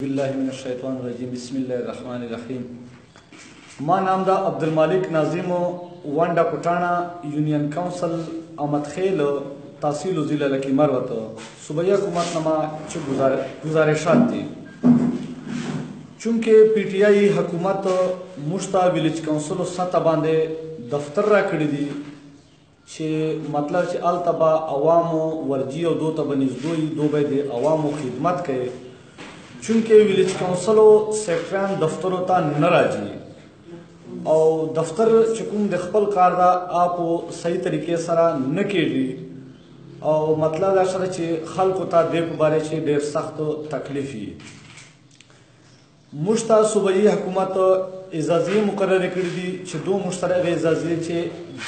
بالله من الشیطان الرجیم بسم الله الرحمن الرحیم. ما نام دا عبدالمالک ناظم وانڈا پٹانا یونین کونسل آمد خیل تحصیل ضلع لکی مروت صوبائی حکومت نما چه گزارشات دی. چونکہ پی ٹی آئی حکومت مشتا ویلیج کونسل سطح باندے دفتر را کړی دی چې مطلب چې التبا عوامو ورجی او دو تبا نزدوی دو بای دی عوامو خدمت کئے چونکہ ویلیج کونسلو سیکٹران دفترو تا نراجی او دفتر چکم د خپل کار دا آپو صحیح طریقے سره نکیږي او مطلب دا سره چې خلکو ته د په باره چې ډېر سخت تکلیف وي. مشتا صوبائی حکومت اعزازی مقرر کړی دي چې دو مشترک اعزازی چې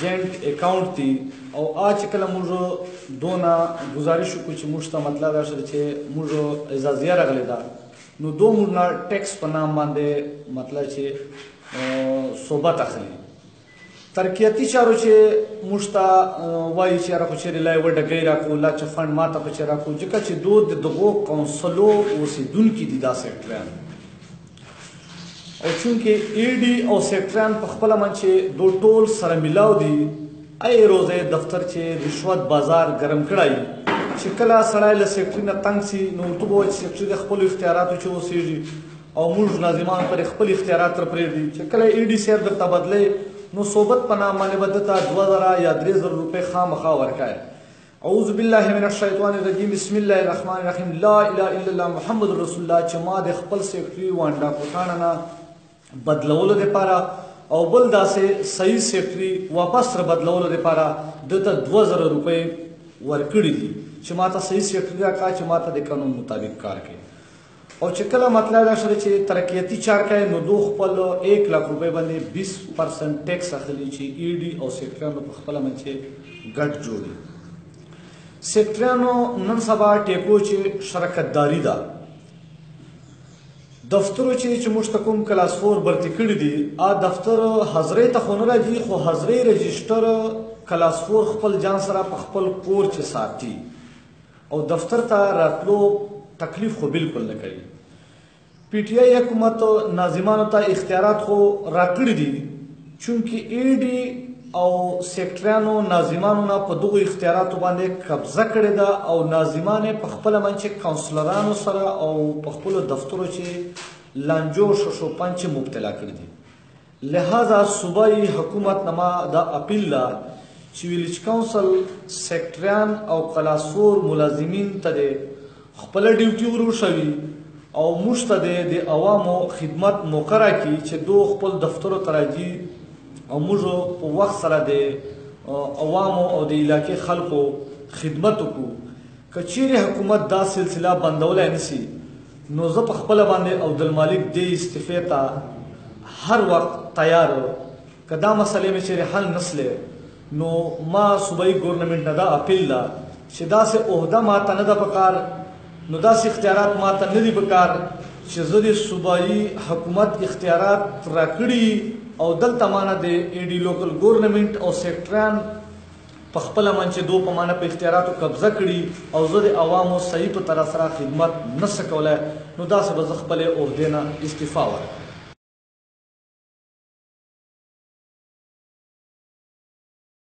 جینٹ اکاؤنٹ دي او آج کله موږ دونا گزارش وکړو چې مشتا مطلب دا سره چې موږ اعزازیه راغلی ده نو دو موږ ټیکس په نام باندې مطلب چې صوبت اخلي. ترقیاتی چارو چې مشتا وایي چې راکو چیرې لای وډګی راکو لا چې فنډ ماته په چې راکو ځکه چې دو د دغو کونسلو اوسېدونکي دي دا سیکټران او چونکه ای ڈی او سیکٹران په خپل من چې دو ټول سره ملاو دي ای روزه دفتر چې رشوت بازار گرم کړای چې کله سړی له سیکټري نه تنګ سي نو ورته به وایي چې سیکټري د خپلو اختیاراتو چې اوسېږي او موږ ناظمان پر خپل اختیارات تر پرېږدي چې کله ای ډي صاحب درته بدلی نو صوبت په نام باندې به درته 2000 یا 3000 روپۍ خامخا ورکوي. اعوذ بالله من الشیطان الرجیم بسم الله الرحمن الرحیم لا اله الا الله محمد رسول الله چې ما د خپل سیکټري وانډا پټانا نه بدلولو دپاره او بل داسې صحیح سیکټري واپس تر بدلولو دپاره دته 2000 روپۍ ورکړي دي چې ماته صحیح سیکټري راکړه چې ماته د قانون مطابق کار کوي او چې کله مطلب دا شوه چې ترقیاتي چار کوي نو دو خپل 1 लाख روپۍ باندې 20% ټیکس اخلي چې ای ډي او سیکټریانو په خپله من چې ګډ جوړي. سیکټریانو نن سبا ټیکو چې شرکتداري ده دفترو چې موږ ته کوم کلاس 4 برتي کړي دي دفتر حضرې ته خو نه راځي خو حضرې رجسټر کلاس 4 خپل جان سره په خپل کور چې ساتي او دفتر ته راتلو تکلیف خو بالکل نه کوي. پی ټی آئی حکومت ناظمانو ته اختیارات خو راکړي دي چونکې ای ډي او سیکټریانو ناظمانو نه په دغو اختیاراتو باندې قبضه کړې ده او ناظمان یې په خپله من چې کونسلرانو سره او په خپلو دفترو چې لانجو ششو پنچ مبتلا کړي دي. لہذا صوبائی حکومت نما دا اپیل ده چې ویلیج کونسل سیکټریان او کلاس 4 ملازمین ته د خپله ډیوټي وروښوي او موږ ته د عوامو خدمت موقع راکړي چې دو خپل دفترو ته راځي او موږ په وخت سره د عوامو او د علاقې خلکو خدمت وکړو. که چیرې حکومت دا سلسله بندولی نسي نو زه په خپله باندې عبدالمالک دې استعفې ته هر وخت تیار که دا مسئلې مې چیرې حل نسلی نو ما صوبائی گورنمنٹ نه دا اپیل ده چې داسې عهده ماته نه ده پکار نو داسې اختیارات ماته نه دي پکار چې زه د صوبائی حکومت اختیارات راکړي او دلته مانه د ای ډي لوکل گورنمنٹ او سیکټریان په خپله من چې دو په مانه په اختیاراتو قبضه کړي او زه د عوامو صحیح په طرح سره خدمت نسه کولی نو داسې به زه خپلې عهدې نه استعفا ورکړم.